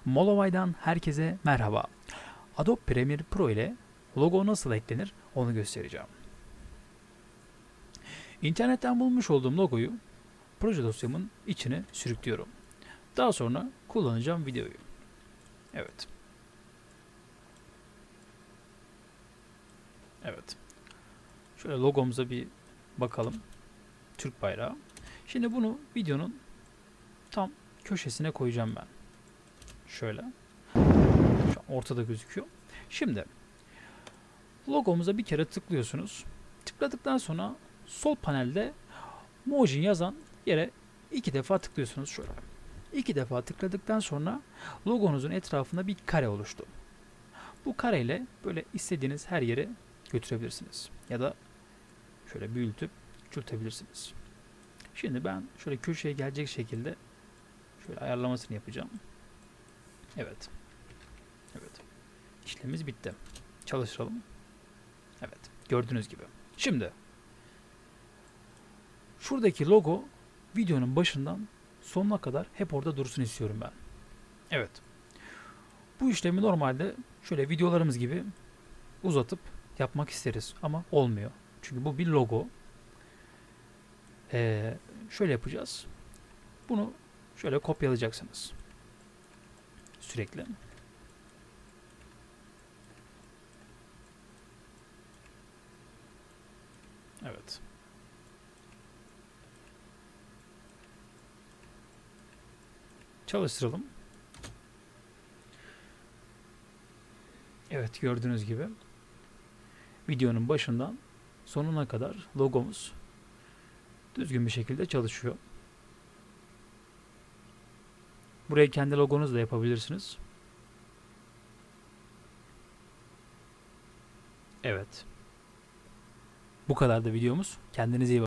Molovay'dan herkese merhaba. Adobe Premiere Pro ile logo nasıl eklenir onu göstereceğim. İnternetten bulmuş olduğum logoyu proje dosyamın içine sürüklüyorum. Daha sonra kullanacağım videoyu. Evet. Evet. Şöyle logomuza bir bakalım. Türk bayrağı. Şimdi bunu videonun tam köşesine koyacağım ben. Şöyle. Şu an ortada gözüküyor. Şimdi logomuza bir kere tıklıyorsunuz. Tıkladıktan sonra sol panelde Mojin yazan yere 2 defa tıklıyorsunuz şöyle. 2 defa tıkladıktan sonra logonuzun etrafında bir kare oluştu. Bu kareyle böyle istediğiniz her yere götürebilirsiniz. Ya da şöyle büyütüp küçültebilirsiniz. Şimdi ben şöyle köşeye gelecek şekilde şöyle ayarlamasını yapacağım. Evet. Evet. İşlemimiz bitti. Çalıştıralım. Evet. Gördüğünüz gibi. Şimdi şuradaki logo videonun başından sonuna kadar hep orada dursun istiyorum ben. Evet. Bu işlemi normalde şöyle videolarımız gibi uzatıp yapmak isteriz ama olmuyor. Çünkü bu bir logo. Şöyle yapacağız. Bunu şöyle kopyalayacaksınız. Sürekli. Evet. Çalıştıralım. Evet, gördüğünüz gibi videonun başından sonuna kadar logomuz düzgün bir şekilde çalışıyor. Buraya kendi logonuzu da yapabilirsiniz. Evet. Bu kadar da videomuz. Kendinize iyi bakın.